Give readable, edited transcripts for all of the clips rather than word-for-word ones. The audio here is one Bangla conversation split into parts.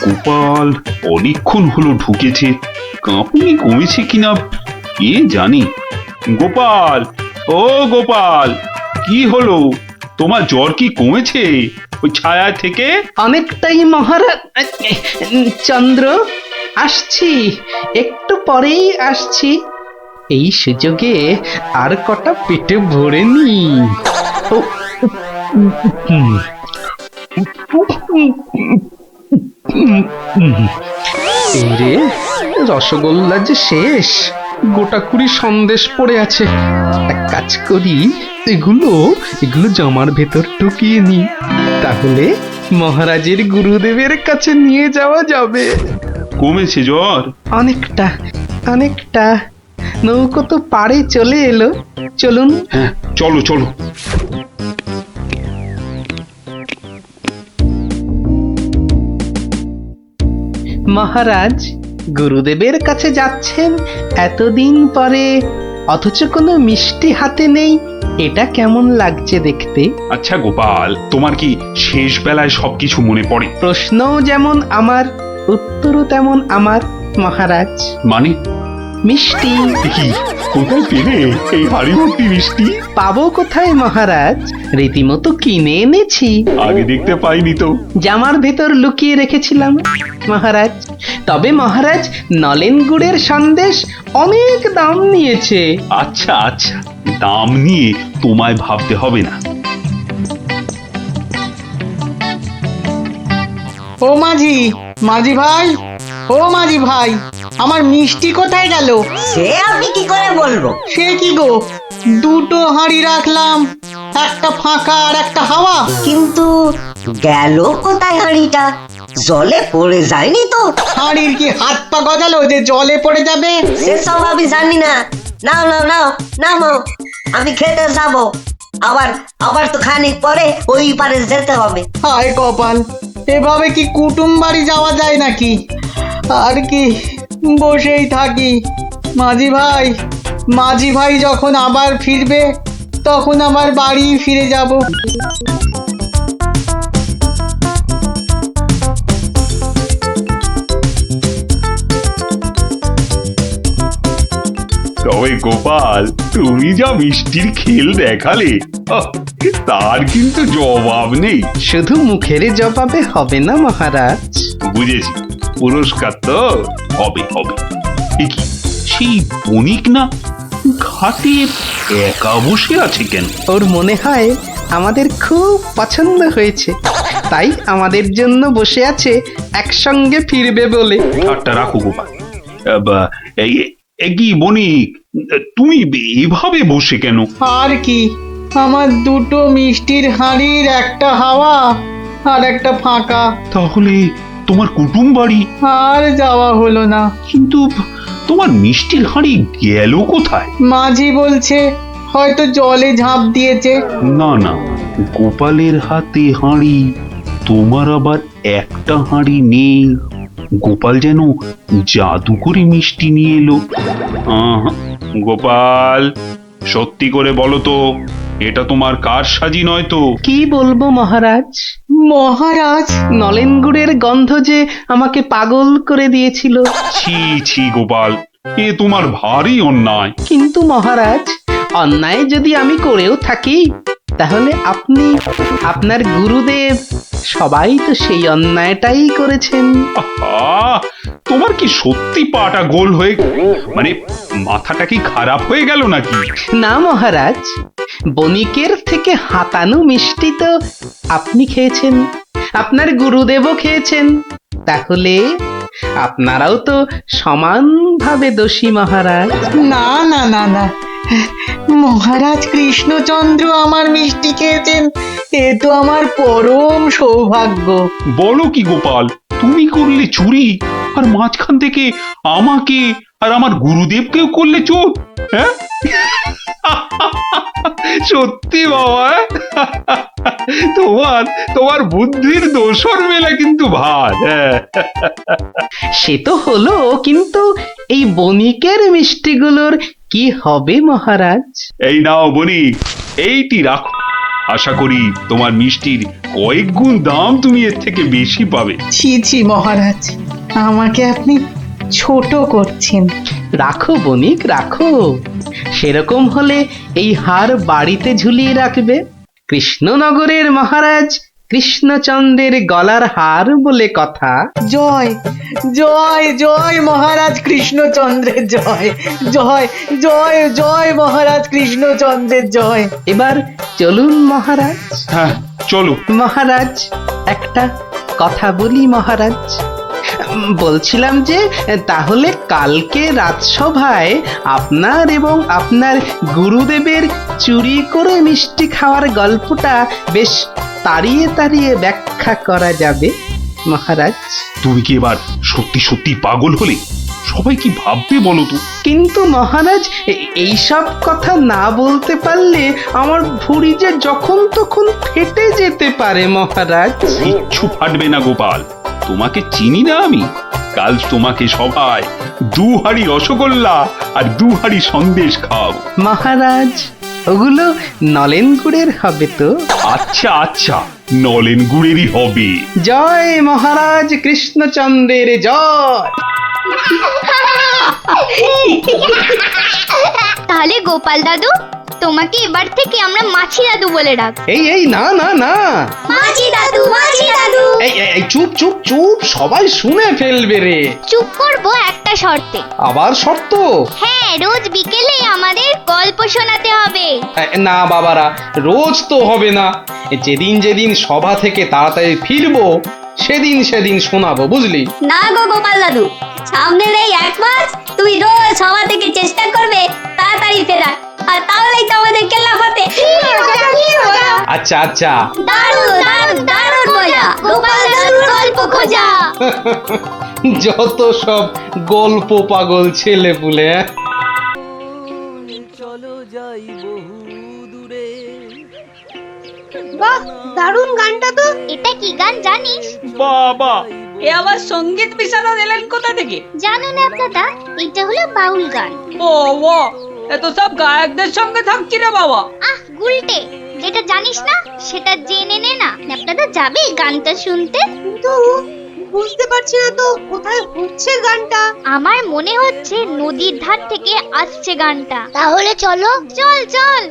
গোপাল অনেকক্ষণ হলো ঢুকেছে, কাঁপুনি কমেছে কিনা কে জানে। গোপাল, ও গোপাল, কি হলো? তোমার জ্বর কি কমেছে ওই ছায়া থেকে? অনেকটাই মহারাজ। চন্দ্র, আসছি, একটু পরেই আসছি। এই সুযোগে আর কটা পেটে ভরে নি। ও, এই রে, রসগোল্লা যে শেষ, গোটা কুড়ি সন্দেশ পড়ে আছে। এক কাজ করি, এগুলো এগুলো জামার ভেতর ঢুকিয়ে নি, তাহলে মহারাজের গুরুদেবের কাছে নিয়ে যাওয়া যাবে। কমেছে জ্বর? অনেকটা, অনেকটা। নৌকো তো পাড়ে চলে এলো, চলুন। হ্যাঁ, চলো চলো। মহারাজ, গুরুদেবের কাছে যাচ্ছেন এতদিন পরে, অথচ কোনো মিষ্টি হাতে নেই, এটা কেমন লাগছে দেখতে? আচ্ছা গোপাল, তোমার কি শেষ বেলায় সবকিছু মনে পড়ে? প্রশ্নও যেমন আমার, উত্তরও তেমন আমার মহারাজ। মানে? মিষ্টি কি কোথায় পেলে এই হাড়ি ভর্তি মিষ্টি? পাবো কোথায় মহারাজ, রীতিমতো কিনে এনেছি। আগে দেখতে পাইনি তো। জামার ভেতর লুকিয়ে রেখেছিলাম মহারাজ। তবে মহারাজ, নলেন গুড়ের সন্দেশ অনেক দাম নিয়েছে। আচ্ছা আচ্ছা, দাম নিয়ে তোমায় ভাবতে হবে না। ও মাঝি, মাঝি ভাই, ও মাঝি ভাই, আমার মিষ্টি কোথায় গেল? সে আমি কি করে বলবো? সে কি গো, দুটো হাঁড়ি রাখলাম, একটা ফাঁকা আর একটা হাওয়া। কিন্তু গেল কোথায় হাঁড়িটা? জলে পড়ে যায়নি তো? হাঁড়ির কি হাত পা গজালো যে জলে পড়ে যাবে? সেসব আমি জানি না। নাও নাও নাও নাও, আমি খেতে যাবো। আবার আবার তো খানিক পরে ওই পারে যেতে হবে। হায় কপাল, এভাবে কি কুটুম বাড়ি যাওয়া যায় নাকি? আর কি বসেই থাকি। মাঝি ভাই, মাঝি ভাই যখন আবার ফিরবে তখন আমার বাড়ি ফিরে যাব। তবে গোপাল, তুমি যা মিষ্টির খেল দেখালে, তার কিন্তু জবাব নেই। শুধু মুখের জবাবে হবে না মহারাজ। বুঝেছি, পুরস্কার তো হবে হবে। এ কি, সেই বণিক না ঘাটে একা বসে আছে কেন? ওর মনে হয় আমাদের খুব পছন্দ হয়েছে, তাই আমাদের জন্য বসে আছে, একসঙ্গে ফিরবে বলে। ঠাট্টা রাখো গোপাল। কি বণিক, তুমি এভাবে বসে কেন? আর কি, আমার দুটো মিষ্টির হাঁড়ির একটা হাওয়া আর একটা ফাঁকা। তাহলে তোমার কুটুম বাড়ি? আর যাওয়া হলো না। কিন্তু তোমার মিষ্টির হাঁড়ি গেল কোথায়? মাঝি বলছে হয়তো জলে ঝাঁপ দিয়েছে। না না, গোপালের হাতে হাঁড়ি, তোমার আবার একটা হাঁড়ি নেই। গোপাল যেন জাদু করে মিষ্টি নিয়ে এলো। গোপাল, সত্যি করে বলো তো, এটা তোমার কার সাজি নয় তো? কি বলবো মহারাজ? মহারাজ, নলেন গুড়ের গন্ধ যে আমাকে পাগল করে দিয়েছিল। ছি ছি গোপাল, এ তোমার ভারী অন্যায়। কিন্তু মহারাজ, অন্যায় যদি আমি করেও থাকি, তাহলে আপনি, আপনার গুরুদেব, সবাই তো সেই অন্যায়টাই করেছেন। আহা, তোমার কি সত্যি পাটা গোল হয়ে, মানে মাথাটা কি খারাপ হয়ে গেল নাকি? না মহারাজ, বণিকের থেকে হাতানো মিষ্টি তো আপনি খেয়েছেন, আপনার গুরুদেবও খেয়েছেন, তাহলে আপনারাও তো সমানভাবে দোষী মহারাজ। না না না না, মহারাজ কৃষ্ণচন্দ্র আমার মিষ্টি খেয়েছেন, এ তো আমার পরম সৌভাগ্য। বলো কি গোপাল, তুমি করলে চুরি, আর মাঝখান থেকে আমাকে আর আমার গুরুদেবকেও করলে চোর? হ্যাঁ? সত্যি বাবা, তোমার তোমার বুদ্ধির দোসর মেলা কিন্তু ভার। সে তো হলো, কিন্তু এই বণিকের মিষ্টিগুলোর কি হবে মহারাজ? এই নাও বণিক, এইটি রাখো। আশা করি তোমার মিষ্টির কয়েক গুণ দাম তুমি এর থেকে বেশি পাবে। ছি ছি মহারাজ, আমাকে আপনি ছোট করছেন। রাখো বণিক রাখো, সেরকম হলে এই হার বাড়িতে ঝুলিয়ে রাখবে। কৃষ্ণনগরের মহারাজ কৃষ্ণচন্দ্রের গলার হার বলে কথা। জয় জয় জয় মহারাজ কৃষ্ণচন্দ্রের জয়, জয় জয় জয় মহারাজ কৃষ্ণচন্দ্রের জয়। এবার চলুন মহারাজ। হ্যাঁ চলো। মহারাজ একটা কথা বলি মহারাজ, বলছিলাম যে তাহলে কালকে রাজসভায় আপনার এবং আপনার গুরুদেবের চুরি করে মিষ্টি খাওয়ার গল্পটা বেশ তাড়িয়ে তাড়িয়ে ব্যাখ্যা করা যাবে মহারাজ। তুমি কি এবার সত্যি সত্যি পাগল হলে? সবাই কি ভাববে বলো তো? কিন্তু মহারাজ এইসব কথা না বলতে পারলে আমার ভুঁড়ি যে যখন তখন ফেটে যেতে পারে মহারাজ। কিচ্ছু ফাটবে না গোপাল, তোমাকে চিনি না আমি? কাল তোমাকে সবাই 2 হাঁড়ি রসগোল্লা আর 2 হাঁড়ি সন্দেশ খাওয়াবো। মহারাজ ওগুলো নলেন গুড়ের হবে তো? আচ্ছা আচ্ছা, নলেন গুড়েরই হবে। জয় মহারাজ কৃষ্ণচন্দ্রের জয়। তাহলে গোপাল দাদু, তোমাকে এবার থেকে আমরা মাছি দাদু বলে ডাক। এই এই না না না, মাছি দাদু, মাছি দাদু। এই এই চুপ চুপ চুপ, সবাই শুনে ফেলবে রে। চুপ করবো একটা শর্তে। আবার শর্ত? হ্যাঁ, রোজ বিকেলে আমাদের গল্প শোনাতে হবে। না বাবারা, রোজ তো হবে না, যেদিন যেদিন সভা থেকে তাড়াতাড়ি ফিরবো সেদিন সেদিন শোনাবো, বুঝলি? না গো গোপাল দাদু, সামনের এই 1 মাস তুমি রোজ সভা থেকে চেষ্টা করবে তাড়াতাড়ি ফেরার, আর তাহলেই তো আমাদের কেল্লা ফতে। আচ্ছা আচ্ছা। দারুণ দারুণ দারুণ মজা, গোপাল দাদুর গল্প খোঁজা। যত সব গল্প পাগল ছেলে পুলে। বাহ, দারুণ গানটা তো। এটা কি গান জানিস? বাবা, এ আবার সঙ্গীত বিশারদ এলেন কোথা থেকে? জানো না দাদা, এটা হলো বাউল গান। ও ও, এত সব গায়কদের সঙ্গে থাকছি রে বাবা। আহ গুলটে, যেটা জানিস না সেটা জেনে নে না। আপনারা যাবে গানটা শুনতে? কিন্তু বুঝতে পারছি না তো কোথায় হচ্ছে গানটা। আমার মনে হচ্ছে নদীর ধার থেকে আসছে গানটা। তাহলে চলো, চল চল।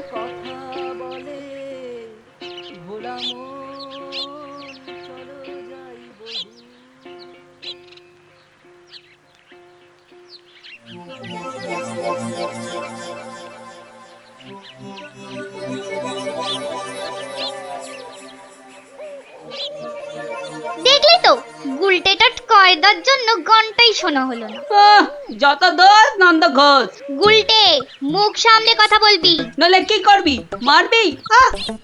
দেখলি তো, গুলটেটা কয়দার জন্য গানটাই শোনা হলো না। আহ, যত দোষ নন্দ ঘোষ। গুলটে, মুখ সামলে কথা বলবি। নলে কি করবি? মারবি?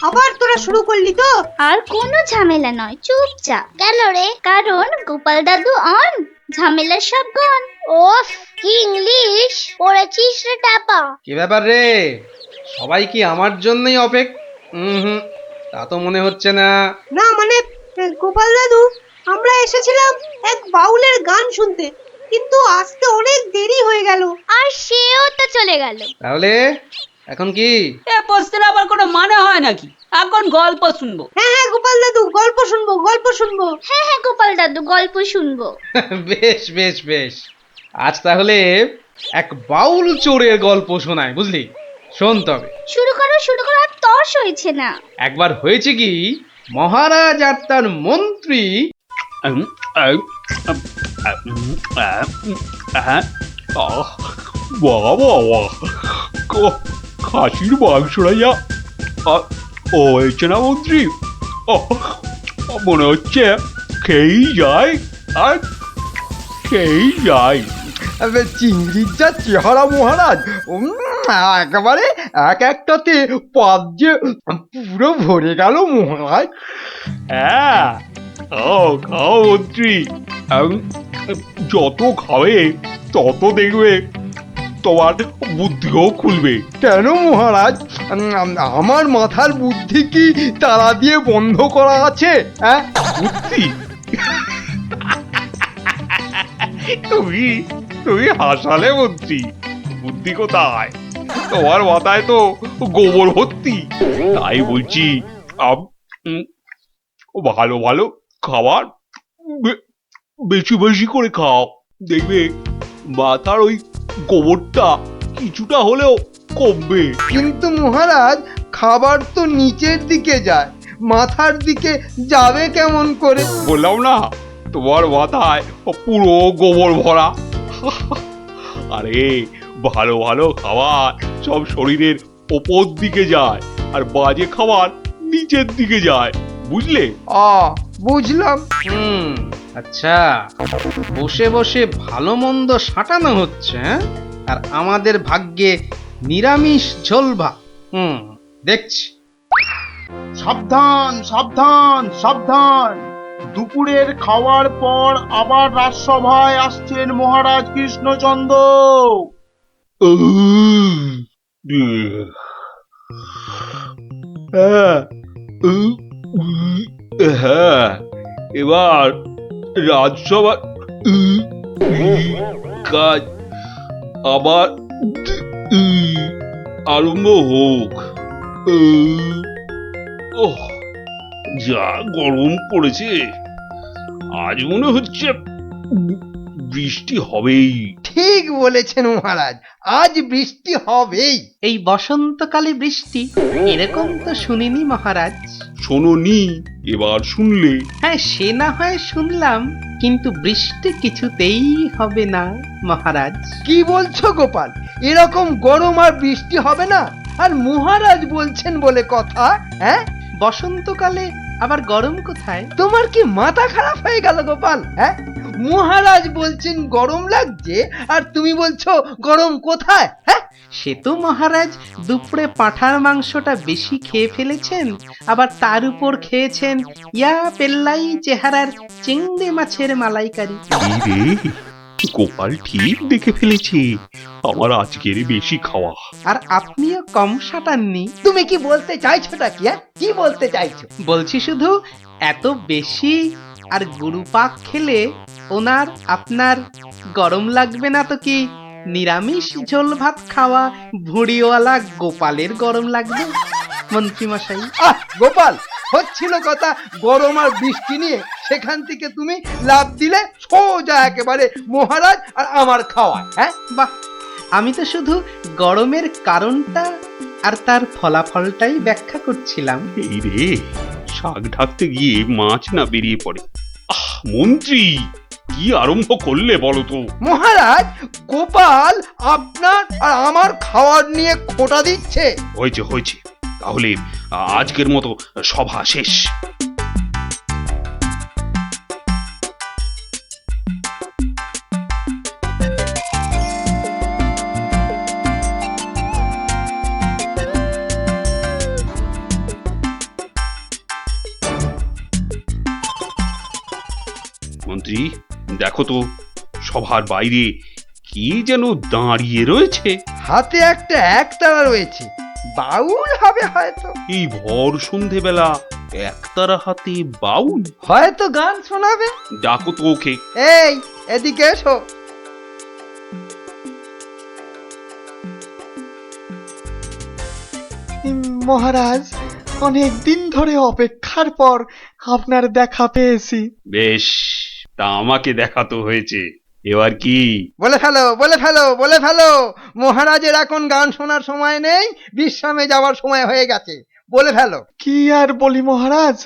আবার তোরা শুরু করলি তো। আর কোনো ঝামেলা নয়, চুপচাপ। কেন রে? কারণ গোপাল দাদু অন, ঝামেলার সব গন। ওফ, কি ইংলিশ পড়েছিস রে টাপা। কি ব্যাপার রে, সবাই কি আমার জন্যই হুম, তা তো মনে হচ্ছে না। না মানে গোপাল দাদু, আমরা এসেছিলাম এক বাউলের গান শুনতে, কিন্তু আসতে অনেক দেরি হয়ে গেল। আর সেও তো চলে গেল। তাহলে এখন কি? এ প্রশ্নের আবার কোনো মানে হয় নাকি? এখন গল্প শুনবো। হ্যাঁ হ্যাঁ গোপাল দাদু, গল্প শুনবো গল্প শুনবো। হ্যাঁ হ্যাঁ গোপাল দাদু, গল্প শুনবো। বেশ বেশ বেশ, আজ তাহলে এক বাউল চোরের গল্প শোনায়, বুঝলি? শোন তবে। শুরু করো শুরু করো, আর তর্স হয়েছে না। একবার হয়েছে কি, মহারাজ আর তার মন্ত্রী খাসির মাংসটা যা হয়েছে না মন্ত্রী, মনে হচ্ছে খেয়েই যায় আর খেয়েই যায়। চিংড়ির যা চেহারা মহারাজ, একেবারে এক একটাতে পাত যে পুরো ভরে গেল মহারাজ। হ্যাঁ, খাও খাও মন্ত্রী, যত খাবে তত দেখবে তোমার বুদ্ধিও খুলবে। কেন মহারাজ, আমার মাথার বুদ্ধি কি তালা দিয়ে বন্ধ করা আছে? হ্যাঁ, বুদ্ধি? তুমি তুমি হাসালে মন্ত্রী, বুদ্ধি কোথায়? তোমার মাথায় তো গোবর ভর্তি। তাই বলছি, উম, ভালো ভালো খাবার বেশি বেশি করে খাও, দেখবে মাথার ওই গোবরটা কিছুটা হলেও কমবে। কিন্তু মহারাজ খাবার তো নিচের দিকে যায়, মাথার দিকে যাবে কেমন করে? বললাম না তোমার মাথায় পুরো গোবর ভরা। আরে ভালো ভালো খাবার সব শরীরের ওপর দিকে যায়, আর বাজে খাবার নিচের দিকে যায়, বুঝলে? বুঝলাম। আচ্ছা, বসে বসে ভালো মন্দ সাঁটানো হচ্ছে, হ্যাঁ? আর আমাদের ভাগ্যে নিরামিষ ঝোল ভাত। দেখছি। সাবধান সাবধান সাবধান, দুপুরের খাওয়ার পর আবার রাজসভায় আসছেন মহারাজ কৃষ্ণচন্দ্র। হ্যাঁ, হ্যাঁ, এবার রাজসভা কাজ আবার আরম্ভ হোক। ওহ, যা গরম পড়েছে, আজ মনে হচ্ছে বৃষ্টি হবেই। ঠিক বলেছেন মহারাজ, আজ বৃষ্টি হবেই। এই বসন্তকালে বৃষ্টি এরকম তো শুনিনি মহারাজ। শোনোনি, এবার শুনলে। হ্যাঁ, সে না হয় শুনলাম, কিন্তু বৃষ্টি কিছুতেই হবে না মহারাজ। কি বলছো গোপাল? এরকম গরম আর বৃষ্টি হবে না? আর মহারাজ বলছেন বলে কথা, হ্যাঁ? বসন্তকালে আবার গরম কোথায়? তোমার কি মাথা খারাপ হয়ে গেল গোপাল? হ্যাঁ, মহারাজ বলছেন গরম লাগছে, আর তুমি বলছো গরম কোথায়? হ্যাঁ, সে তো মহারাজ দুপুরে পাঁঠার মাংসটা বেশি খেয়ে ফেলেছেন, আবার তার উপর খেয়েছেন ইয়া পেল্লাই চেহারার চিংড়ি মাছের মালাইকারি। রে, গোপাল ঠিক দেখে ফেলেছে আমার আজকের বেশি খাওয়া। আর আপনিও কম সাটাননি। তুমি কি বলতে চাইছোটা কি? কি বলতে চাইছো? বলছি শুধু এত বেশি আর গুরুপাক খেলে ওনার আপনার গরম লাগবে না তো কি নিরামিষ ঝোল ভাত খাওয়া ভুঁড়িওয়ালা গোপালের গরম লাগবে মন্ত্রী মশাই? গোপাল, হচ্ছিল কথা গরম আর বৃষ্টি নিয়ে, সেখান থেকে তুমি লাভ দিলে সোজা একেবারে মহারাজ আর আমার খাওয়া। হ্যাঁ, বাহ, আমি তো শুধু গরমের কারণটা আর তার ফলাফলটাই ব্যাখ্যা করছিলাম। এই রে, শাক ঢাকতে গিয়ে মাছ না বেরিয়ে পড়ে। মন্ত্রী, কি আরম্ভ করলে বলো তো? মহারাজ, গোপাল আপনার আর আমার খাওয়ার নিয়ে খোঁটা দিচ্ছে। হয়েছে হয়েছে, তাহলে আজকের মতো সভা শেষ। মন্ত্রী, দেখো তো সভার বাইরে কি যেন দাঁড়িয়ে রয়েছে। হাতে একটা একতারা রয়েছে, বাউল হবে হয়তো। এই ভর সন্ধেবেলা একতারা হাতে বাউল? হয়তো গান শোনাবে। ডাকো তো ওকে। এই, এদিকে এসো। মহারাজ, অনেক দিন ধরে অপেক্ষার পর আপনার দেখা পেয়েছি। বেশ, তা আমাকে দেখাতো হয়েছে, এবার কি? বলে ফেলো, বলে ফেলো, বলে ফেলো। মহারাজের এখন গান শোনার সময় নেই, বিশ্রামে যাওয়ার সময় হয়ে গেছে। বলে ফেলো। কি আর বলি মহারাজ,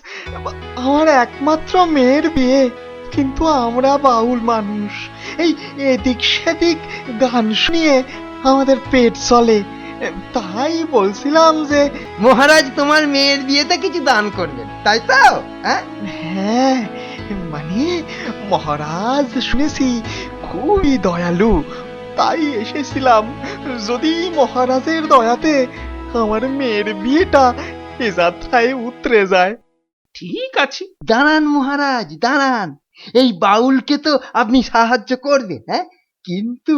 আমার একমাত্র মেয়ের বিয়ে, কিন্তু আমরা বাউল মানুষ, এই এদিক সেদিক গান শুনিয়ে আমাদের পেট চলে। তাই বলছিলাম যে মহারাজ তোমার মেয়ের বিয়েতে কিছু দান করবেন, তাই তো? হ্যাঁ, মানে মহারাজ শুনেছি খুবই দয়ালু, তাই এসেছিলাম। যদি মহারাজের দয়াতে আমার মেয়ের বিয়েটা এ যাত্রায় উতরে যায়। ঠিক আছে, দাঁড়ান মহারাজ, দাঁড়ান। এই বাউলকে তো আপনি সাহায্য করবেন, হ্যাঁ, কিন্তু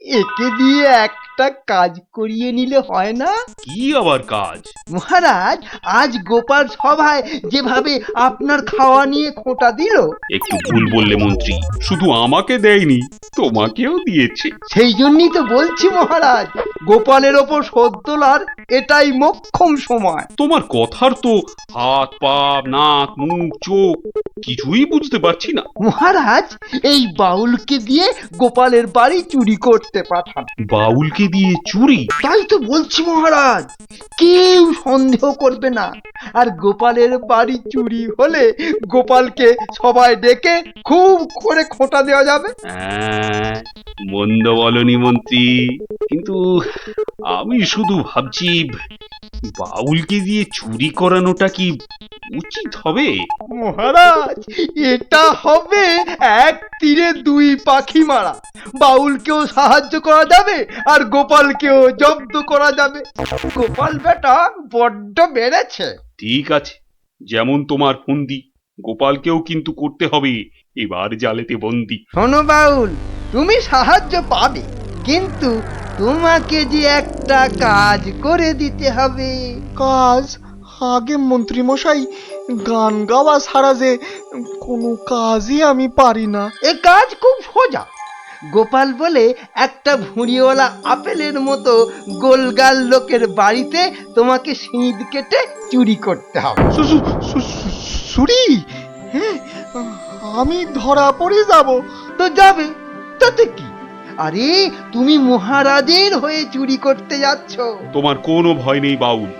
একে দিয়ে একটা কাজ করিয়ে নিলে হয় না? কি আবার কাজ? মহারাজ, আজ গোপাল সভায় যেভাবে আপনার খাওয়া নিয়ে খোঁটা দিল। একটু ভুল বললে মন্ত্রী, শুধু আমাকে দেয়নি, তোমাকেও দিয়েছে। সেই জন্যই তো বলছি মহারাজ, গোপালের ওপর শোধ তোলার এটাই মোক্ষম সময়। তোমার কথার তো হাত পা নাক মুখ চোখ কিছুই বুঝতে পারছি না। মহারাজ, এই বাউলকে দিয়ে গোপালের বাড়ি চুরি করতে পাঠান। বাউলকে দিয়ে চুরি? তাই তো বলছি মহারাজ, কেউ সন্দেহ করবে না। আর গোপালের বাড়ি চুরি হলে গোপালকে সবাই ডেকে খুব করে খোঁটা দেওয়া যাবে। মন্দ বলনি মন্ত্রী, কিন্তু আমি শুধু ভাবছি বাউলকে দিয়ে চুরি করানোটা কি উচিত হবে? মহারাজ, এটা হবে এক তীরে দুই পাখি মারা। বাউলকেও সাহায্য করা যাবে আর গোপালকেও জব্দ করা যাবে। গোপাল বেটা বড্ড বেড়েছে। ঠিক আছে, যেমন তোমার ফন্দি, গোপালকেও কিন্তু করতে হবে এবার জালেতে বন্দি। শোনো বাউল, তুমি সাহায্য পাবে, কিন্তু তোমাকে যে একটা কাজ করে দিতে হবে। কাজ? আগে মন্ত্রী মশাই, গান গাওয়া ছাড়া যে কোনো কাজই আমি পারি না। এ কাজ খুব সোজা। গোপাল বলে একটা ভুঁড়িওয়ালা আপেলের মতো গোলগাল লোকের বাড়িতে তোমাকে সিঁধ কেটে চুরি করতে হবে। সুরি? হ্যাঁ, আমি ধরা পড়ে যাব। তো যাবে, তাতে কি? আরে তুমি মহারাজের হয়ে চুরি করতে যাচ্ছ। তোমার কোনো ভয় নেই বাউল,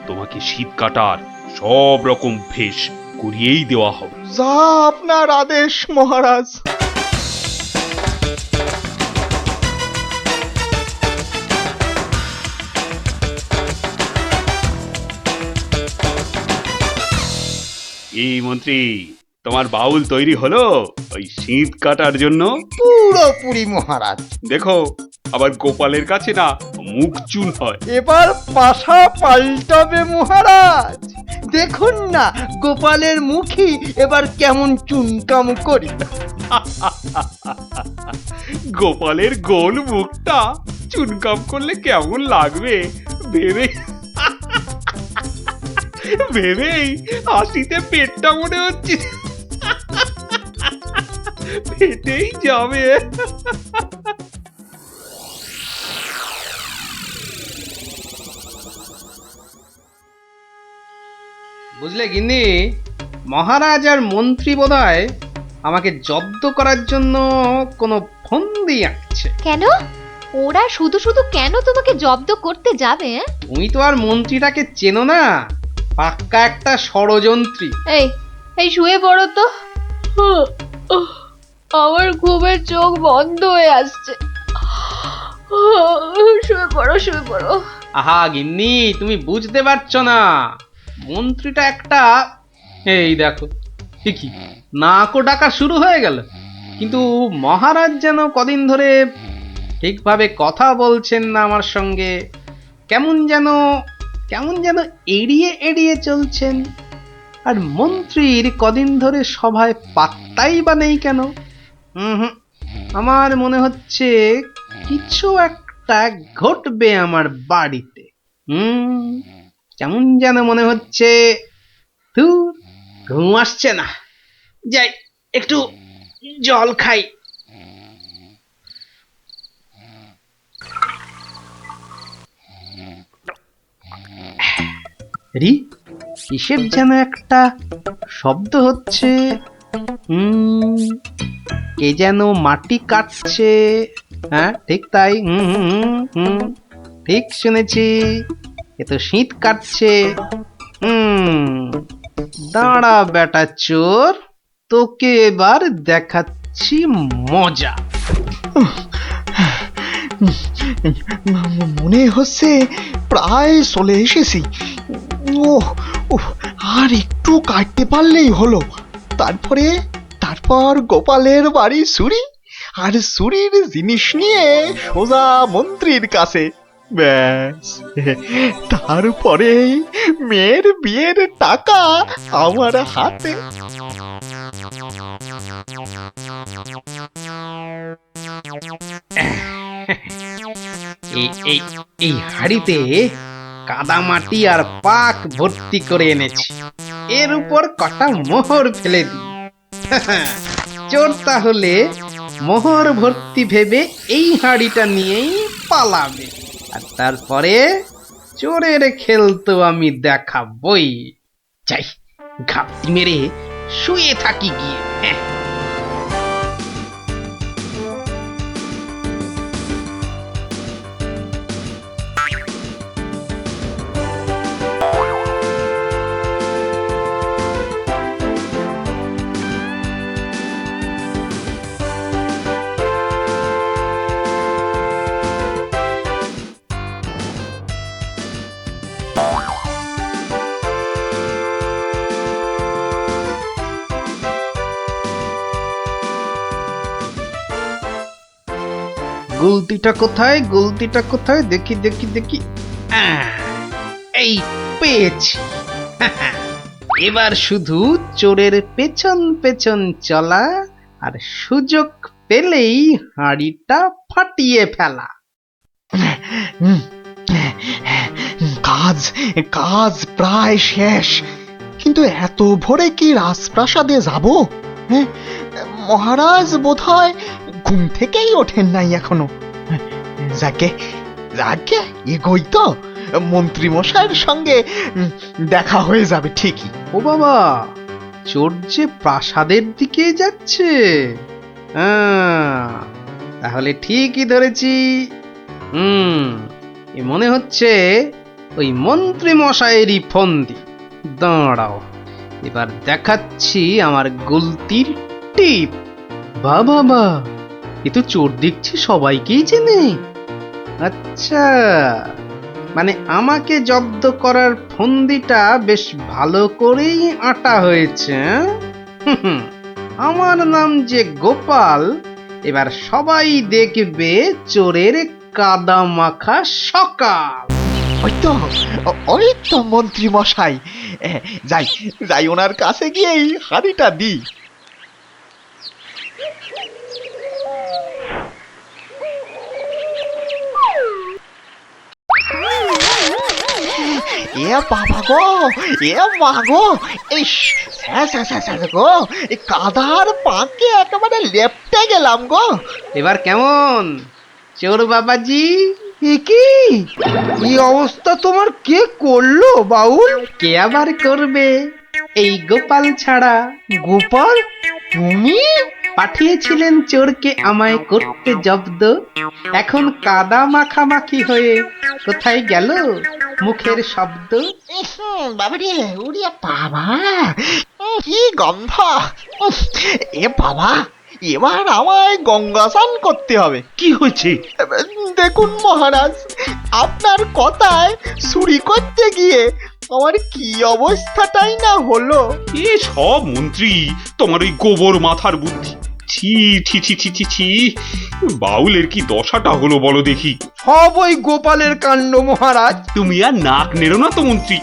তোমাকে শীত কাটার সব রকম ভেষ করিয়েই দেওয়া হবে। যা আপনার আদেশ মহারাজ। এই মন্ত্রী, তোমার বাউল তৈরি হলো ওই শীত কাটার জন্য? পুরোপুরি মহারাজ। দেখো, আবার গোপালের কাছে না মুখ চুন হয়। এবার পাশা পাল্টাবে মহারাজ। দেখুন না গোপালের মুখই এবার কেমন চুনকাম করি। গোপালের গোল মুখটা চুনকাম করলে কেমন লাগবে ভেবে ভেবেই হাসিতে পেটটা মনে হচ্ছে পেটেই যাবে। বুঝলে গিন্নি, মহারাজ আর মন্ত্রী বোধহয় আমাকে জব্দ করার জন্য কোনো ফন্দি আঁকছে। কেন? ওরা শুধু শুধু কেন তোমাকে জব্দ করতে যাবে? তুমি তো আর মন্ত্রীটাকে চেনো না, পাক্কা একটা ষড়যন্ত্রী। এই এই শুয়ে পড়ো তো। আমার ঘুমের চোখ বন্ধ হয়ে আসছে। শুয়ে পড়ো, শুয়ে পড়ো। আহা গিন্নি, তুমি বুঝতে পারছো না, মন্ত্রীটা একটা, এই দেখো ঠিকই নাকও ডাকা শুরু হয়ে গেল। কিন্তু মহারাজ যেন কদিন ধরে ঠিকভাবে কথা বলছেন না আমার সঙ্গে, কেমন যেন এড়িয়ে এড়িয়ে চলছেন। আর মন্ত্রীর কদিন ধরে সভায় পাত্তাই বা নেই কেন? আমার মনে হচ্ছে কিছু একটা ঘটবে আমার বাড়িতে। কেমন যেন মনে হচ্ছে। ঘুম আসছে না, যাই একটু জল খাই। কিসের যেন একটা শব্দ হচ্ছে। কে যেন মাটি কাটছে। হ্যাঁ ঠিক তাই, ঠিক শুনেছি, এ তো শীত কাটছে। দাঁড়া বেটা চোর, তোকে এবার দেখাচ্ছি মজা। মনে হচ্ছে প্রায় চলে এসেছি। আর একটু কাটতে পারলেই হলো। তারপর গোপালের বাড়ি চুরি, আর চুরির জিনিস নিয়ে সোজা মন্ত্রীর কাছে। ব্যাস, তারপরে মেয়ের বিয়ের টাকা আমার হাতে। এই হাড়িতে কাদা মাটি আর পাক ভর্তি করে এনেছি, এর উপর কটা মোহর ফেলে দিই। চোর তাহলে মোহর ভর্তি ভেবে এই হাড়িটা নিয়েই পালাবে, আর তারপরে চোরের খেল তো আমি দেখাবই। যাই, ঘাপটি মেরে শুয়ে থাকি গিয়ে। হ্যাঁ। গুলতিটা কোথায়, গুলতিটা কোথায়, দেখি দেখি দেখি। এই পেয়েছি। এবার শুধু চোরের পেছন পেছন চলা আর সুযোগ পেলেই হাঁড়িটা ফাটিয়ে ফেলা। কাজ কাজ প্রায় শেষ, কিন্তু এত ভোরে কি রাজপ্রাসাদে যাব? হ্যাঁ, মহারাজ বোধহয় ঘুম থেকেই ওঠেন নাই এখনো। যাকে যাকে এগোই তো, মন্ত্রী মশাইয়ের সঙ্গে দেখা হয়ে যাবে ঠিকই। ও বাবা, চোর যে প্রাসাদের দিকে যাচ্ছে। তাহলে ঠিকই ধরেছি। এ মনে হচ্ছে ওই মন্ত্রী মশাইয়েরই ফন্দি। দাঁড়াও, এবার দেখাচ্ছি আমার গুলতির টিপ। বাবা, এ তো চোর দেখছি সবাইকেই চেনে। আচ্ছা, মানে আমাকে জব্দ করার ফন্দিটা বেশ ভালো করেই আঁটা হয়েছে। আমার নাম যে গোপাল, এবার সবাই দেখবে চোরের কাদা মাখা সকাল। ওই তো মন্ত্রী মশাই, যাই যাই ওনার কাছে গিয়ে এই হাঁড়িটা দিই। এ বাবা গো, এ মা গো, এই গো, এই কাদার পাকে একেবারে লেপটে গেলাম গো। এবার কেমন চোর বাবাজি? কি এই অবস্থা তোমার কে করলো বাউল? কে আবার করবে, এই গোপাল ছাড়া। গোপাল, তুমি? পাঠিয়েছিলেন চোরকে আমায় করতে জব্দ। এখন কাদা মাখামাখি হয়ে কোথায় গেল মুখের শব্দ? বাবারে, উড়িয়া বাবা, কি গন্ধ! এ বাবা, এবার আমায় গঙ্গা স্নান করতে হবে। কি হয়েছে? দেখুন মহারাজ, আপনার কথায় চুরি করতে গিয়ে আমার কি অবস্থাটাই না হলো। এ সব মন্ত্রী তোমার ওই গোবর মাথার বুদ্ধি। ছি ছি ছি ছি ছি ছি, বাউলের কি দশাটা হলো বলো দেখি। সব ওই গোপালের কাণ্ড মহারাজ। তুমি আর নাক নেড়ো না তো মন্ত্রী,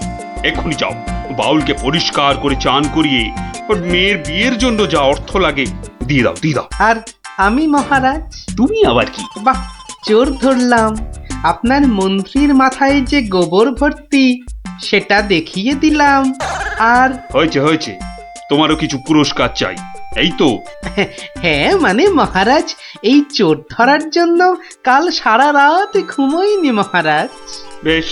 এক্ষুনি যাও বাউলকে পরিষ্কার করে চান করিয়ে ওর মেয়ের বিয়ের জন্য যা অর্থ লাগে দিয়ে দাও, দিয়ে দাও। আর আমি মহারাজ? তুমি আবার কি? বাহ, চোর ধরলাম। আপনার মন্ত্রীর মাথায় যে গোবর ভর্তি সেটা দেখিয়ে দিলাম। আর হয়েছে হয়েছে, তোমারও কিছু পুরস্কার চাই, এই তো? হ্যাঁ, মানে মহারাজ, এই চোর ধরার জন্য কাল সারা রাত ঘুমোইনি মহারাজ। বেশ,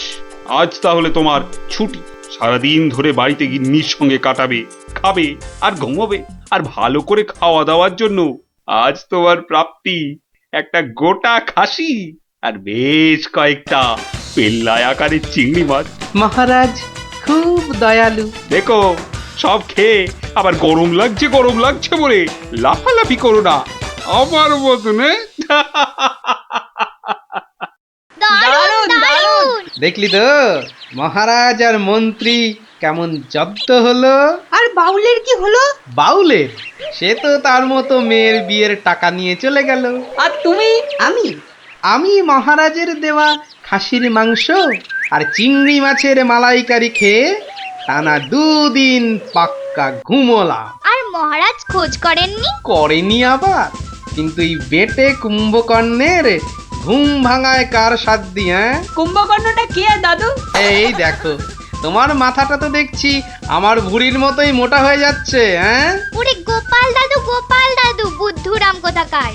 আজ তাহলে তোমার ছুটি। সারাদিন ধরে বাড়িতে গিন্নির সঙ্গে কাটাবে, খাবে আর ঘুমোবে। আর ভালো করে খাওয়া দাওয়ার জন্য আজ তোমার প্রাপ্তি একটা গোটা খাসি আর বেশ কয়েকটা পেল্লাই আকারের চিংড়ি মাছ। মহারাজ খুব দয়ালু। দেখো, সব খেয়ে আবার গরম লাগছে বলে লাফালাফি করো না আমার মতনে। দারুণ দারুণ। দেখলি তো মহারাজ আর মন্ত্রী কেমন জব্দ হলো। আর বাউলের কি হলো? বাউলের, সে তো তার মতো মেয়ের বিয়ের টাকা নিয়ে চলে গেল। আর তুমি? আমি মহারাজের দেওয়া খাসির মাংস আর চিংড়ি মাছের মালাইকারি খেয়ে টানা 2 দিন পাক্কা ঘুমোলাম। আর মহারাজ খোঁজ করেননি? করেনি আবার, কিন্তু এই বেটে কুম্ভকর্ণের ঘুম ভাঙায় কার সাধ্যি? হ্যাঁ, কুম্ভকর্ণটা কে দাদু? এই দেখো, তোমার মাথাটা তো দেখছি আমার ভুঁড়ির মতোই মোটা হয়ে যাচ্ছে। হ্যাঁ, ওরে গোপাল দাদু, বুদ্ধুরাম কোথাকার।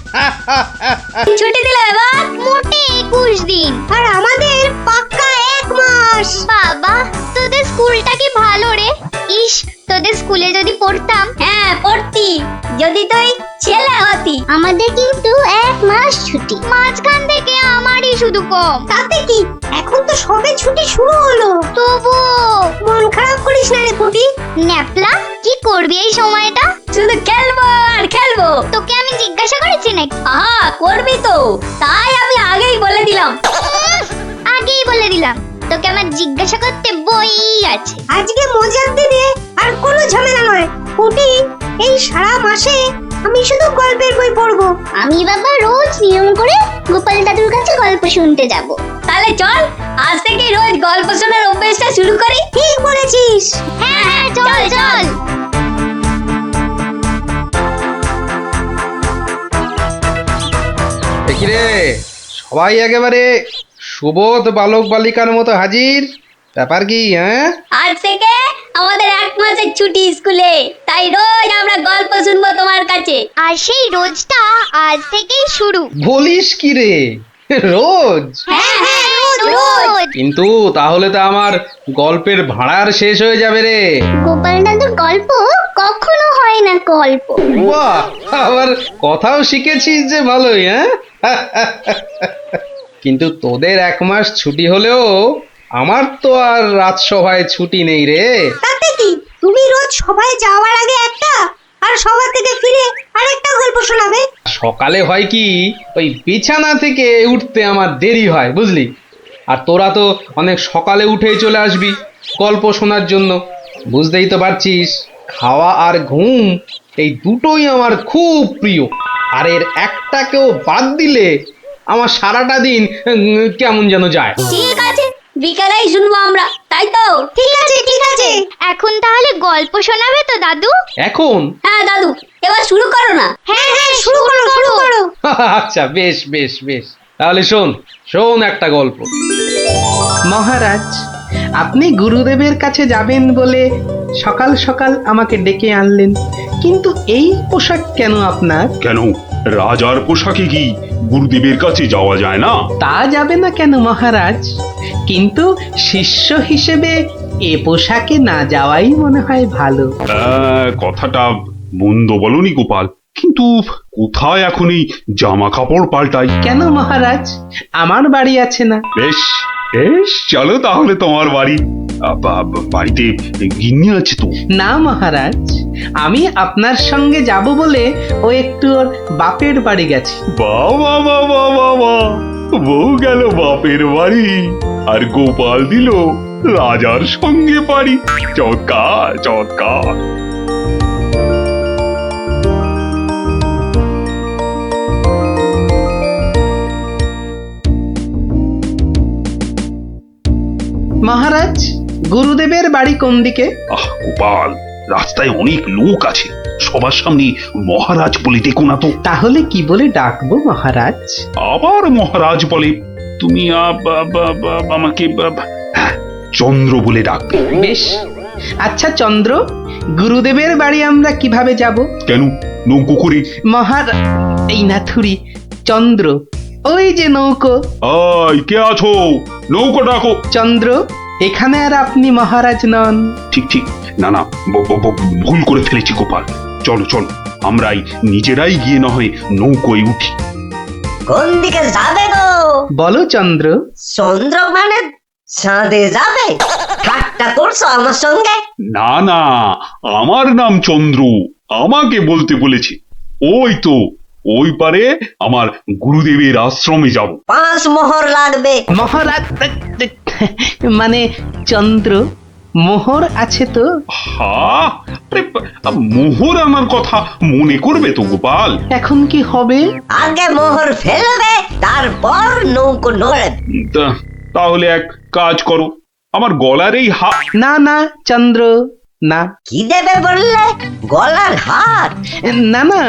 ছুটি দিলে এবার মোটে 21 দিন। আর আমাদের মাস। বাবা তোদের স্কুলটা কি ভালো রে। ইস তোদের স্কুলে যদি পড়তাম। হ্যাঁ পড়তি, যদি তুই ছেলে হতি। আমাদের কিন্তু 1 মাস ছুটি, মাঝখান থেকে আমারই শুধু কম। তাতে কি, এখন তো সবে ছুটি শুরু হলো। তবু মন খারাপ করিস না রে পুটি। ন্যাপলা কি করবি এই সময়টা? শুধু খেলবো আর খেলবো। তোকে আমি জিজ্ঞাসা করেছি নাকি? আহা, করবি তো, তাই আমি আগেই বলে দিলাম। আগেই বলে দিলাম, তোকে আমার জিজ্ঞাসা করতে বই আছে। আজকে মজার দিনে আর কোনো ঝামেলা নয় পুটি। এই সারা মাসে আমি শুধু গল্পের বই পড়বো। আমি বাবা রোজ নিয়ম করে গোপাল দাদুর কাছে গল্প শুনতে যাব। তাহলে চল আজ থেকে রোজ গল্প শোনার অভ্যাসটা শুরু করি। ঠিক বলেছিস। হ্যাঁ হ্যাঁ চল চল। দেখি রে, সবাই একেবারে সুবোধ বালক বালিকার মতো হাজির। ব্যাপার কি? হ্যাঁ, আজ থেকে আমাদের 1 মাসের ছুটি স্কুলে, তাই রোজ আমরা গল্প শুনবো তোমার কাছে। আর সেই রোজটা আজ থেকেই শুরু। বলিস কি রে, রোজ? হ্যাঁ হ্যাঁ রোজ রোজ। কিন্তু তাহলে তো আমার গল্পের ভাড়ার শেষ হয়ে যাবে রে। গোপাল দাদুর গল্প কখনো হয় না গল্প। বাহ, আবার কথাও শিখেছিস যে ভালোই। হ্যাঁ, কিন্তু তোদের 1 মাস ছুটি হলেও আমার তো আর রাজসভায় ছুটি নেই রে। তাতে কি, তুমি রোজ সবাই যাওয়ার আগে একটা আর সবার থেকে ফিরে আরেকটা গল্প শোনাবে। সকালে হয় কি, ওই বিছানা থেকে উঠতে আমার দেরি হয় বুঝলি। আর তোরা তো অনেক সকালে উঠেই চলে আসবি গল্প শোনার জন্য। বুঝতেই তো পারছিস, খাওয়া আর ঘুম এই দুটোই আমার খুব প্রিয়। আর এর একটাকেও বাদ দিলে আমার সারাটা দিন কেমন যেন যায়। ঠিক আছে, বিকালেই শুনবো আমরা, তাই তো? ঠিক আছে ঠিক আছে। এখন তাহলে গল্প শোনাবে তো দাদু? এখন? হ্যাঁ দাদু, এবার শুরু করো না। হ্যাঁ হ্যাঁ শুরু করো শুরু করো। আচ্ছা বেশ বেশ বেশ, তাহলে শোন শোন একটা গল্প। মহারাজ, আপনি গুরুদেবের কাছে যাবেন বলে সকাল সকাল আমাকে ডেকে আনলেন, কিন্তু এই পোশাক কেন আপনার? কেন, রাজার পোশাকে কি গুরুদেবের কাছে যাওয়া যায় না? তা যাবে না কেন মহারাজ, কিন্তু শিষ্য হিসেবে এ পোশাকে না যাওয়াই মনে হয় ভালো। কথাটা মন্দ বলনি গোপাল, কিন্তু কোথায় এখন এই জামা কাপড় পাল্টাই? কেন মহারাজ, আমার বাড়ি আছে না? বেশ বেশ, চলো তাহলে তোমার বাড়ি। বাড়িতে গিন্নি আছে তো? না মহারাজ, আমি আপনার সঙ্গে যাব বলে ও একটু ওর বাপের বাড়ি গেছে। বাবা বাবা বাবা, বউ গেল বাপের বাড়ি আর গোপাল দিল রাজার সঙ্গে বাড়ি। চমৎকার চমৎকার। মহারাজ, গুরুদেবের বাড়ি কোন দিকে? গোপাল, রাস্তায় অনেক লোক আছে, সবার সামনে মহারাজ বলে ডেকো না তো। তাহলে কি বলে ডাকবো মহারাজ? আবার মহারাজ বলে? তুমি আমাকে চন্দ্র বলে ডাকবে। বেশ, আচ্ছা চন্দ্র, গুরুদেবের বাড়ি আমরা কিভাবে যাব? কেন, নৌকো করে? এই নাথুরি, চন্দ্র, ওই যে নৌকো। কে আছো? নৌকো ডাকো। চন্দ্র, এখানে আর আপনি মহারাজ নন। ঠিক ঠিক, না না, ভুল করে ফেলেছি গোপাল। চলো চলো, আমরাই নিজেরাই গিয়ে না হয় নৌকোয় উঠি। কোন দিকে যাবে গো? বলো চন্দ্র। চন্দ্র মানে চাঁদে যাবে? ঠাট্টা করছো আমার সঙ্গে? না না, আমার নাম চন্দ্র, আমাকে বলতে বলেছে। ওই তো ওই পারে আমার গুরুদেবের আশ্রমে যাব। 5 মোহর লাগবে। মহারাজ মানে চন্দ্র, মোহর আছে তো? মোহর আনার কথা মনে করবে তো গোপাল। এখন কি হবে? আগে মোহর ফেলবে, তারপর নৌকো নড়বে। তাহলে এক কাজ করো, আমার গলার এই না না চন্দ্র, না। কি দেবে বললে? গলার হার? না না,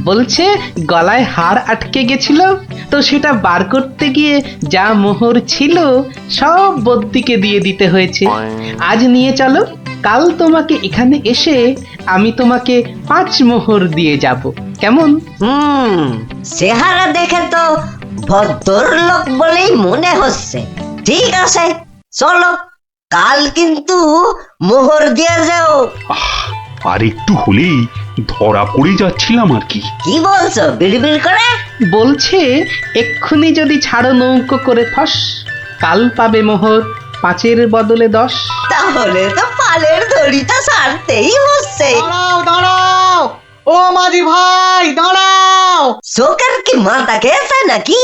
বলছে গলায় হার আটকে গেছিল, তো সেটা বার করতে গিয়ে যা মোহর ছিল সব বদ্যিকে দিয়ে দিতে হয়েছে। আজ নিয়ে চলো, কাল তোমাকে এখানে এসে আমি তোমাকে 5 মোহর দিয়ে যাব, কেমন? চেহারা দেখে তো ভদ্রলোক বলেই মনে হচ্ছে। ঠিক আছে, চলো কাল কিন্তু মোহর দিয়ে যাও। আর একটু হলেই ধরা পড়ে যাচ্ছিলাম আর কি। কি বলছো বিড়বিড় করে? বলছে এক্ষুনি যদি ছাড়ো নৌকো করে ফস, কাল পাবে মোহর 5-এর বদলে 10। তাহলে তো পালের দড়িটা ছাড়তেই হচ্ছে। দাঁড়াও দাঁড়াও, ও মাঝি ভাই দাঁড়াও। চোখের কি মাথা খেয়েছে নাকি?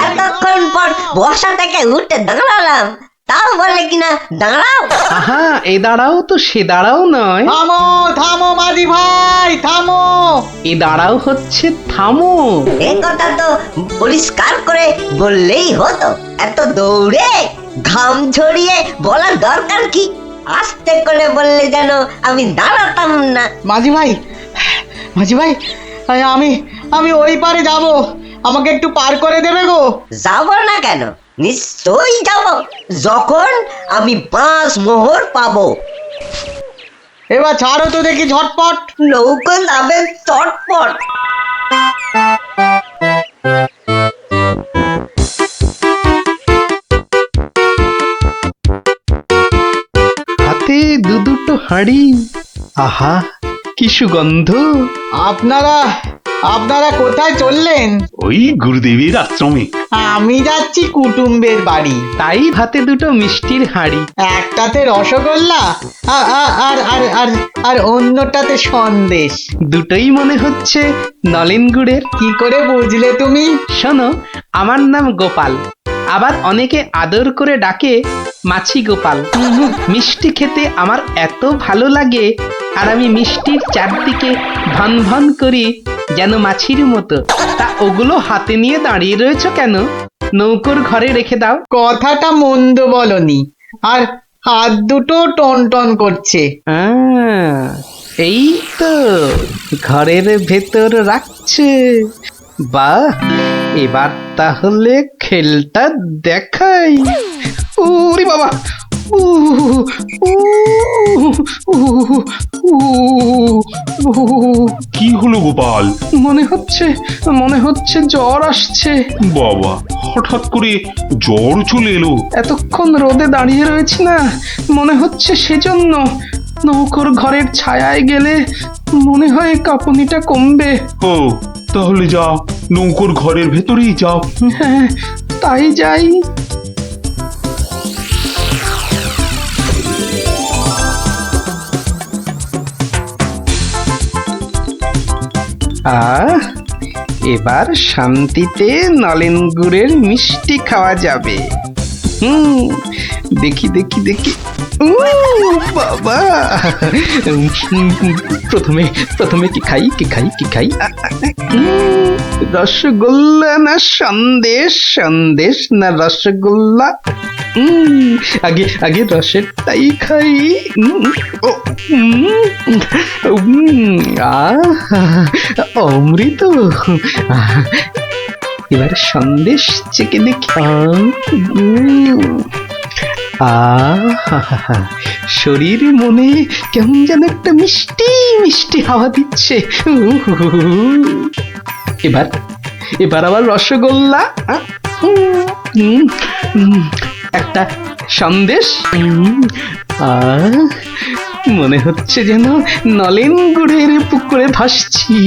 এতক্ষণ পর বসা থেকে উঠে দাঁড়ালাম, তাও বলে কিনা দাঁড়াও। আহা, এ দাঁড়াও তো সে দাঁড়াও নয়, থামো থামো মাঝি ভাই থামো। এ দাঁড়াও হচ্ছে থামো। এ কথা তো পরিষ্কার করে বললেই হতো, এত দৌড়ে ঘাম ঝরিয়ে বলার দরকার কি? আস্তে করে বললে যেন আমি দাঁড়াতাম না। মাঝি ভাই, মাঝি ভাই, আমি আমি ওই পারে যাব, আমাকে একটু পার করে দেবে গো? যাব না কেন, নিশ্চয়ই যাব, যখন আমি 5 মোহর পাবো। এবার ছাড়ো তো দেখি ঝটপট। নৌকো নামে চটপট। হাতে দুটো হাঁড়ি, আহা কি সুগন্ধ। আপনারা আপনারা কোথায় চললেন? ওই গুরুদেবের আশ্রমে। আমি যাচ্ছি কুটুম্বের বাড়ি। তাই হাতে দুটো মিষ্টির হাঁড়ি। একটাতে রসগোল্লা আর আর আর আর আর আর অন্যটাতে সন্দেশ। দুটোই মনে হচ্ছে নলেন গুড়ের। কি করে বুঝলে তুমি? শোনো, আমার নাম গোপাল, আবার অনেকে আদর করে ডাকে মাছি গোপাল। মিষ্টি খেতে আমার এত ভালো লাগে, আর আমি মিষ্টির চারদিকে ভন ভন করি যেন মাছির মতো। তা ওগুলো হাতে নিয়ে দাঁড়িয়ে রয়েছো কেন? নৌকোর ঘরে রেখে দাও। কথাটা মন্দ বলনি, আর হাত দুটো টন টন করছে। এই তো ঘরের ভেতর রাখছে। বাহ, এবার তাহলে খেলটা দেখাই। ওরে বাবা, কি হলো গোপাল? মনে হচ্ছে জ্বর আসছে। বাবা, হঠাৎ করে জ্বর চলে এলো? এতক্ষণ রোদে দাঁড়িয়ে রয়েছি না, মনে হচ্ছে সেজন্য। নৌকোর ঘরের ছায়ায় গেলে মনে হয় কাঁপুনিটা কমবে। ও, তাহলে যাও, নৌকোর ঘরের ভেতরেই যাও। হ্যাঁ, তাই যাই। এবার শান্তিতে নলেন গুড়ের মিষ্টি খাওয়া যাবে। দেখি দেখি দেখি। বাবা, প্রথমে কি খাই কি খাই কি খাই? রসগোল্লা না সন্দেশ? সন্দেশ না রসগোল্লা? আগে আগে রসেরটাই খাই। অমৃত। এবার সন্দেশ চেকে দেখি। শরীর মনে কেমন যেন একটা মিষ্টি মিষ্টি হাওয়া দিচ্ছে। এবার আবার রসগোল্লা, একটা সন্দেশ। মনে হচ্ছে যেন নলেন গুড়ের পুকুরে ভাসছি।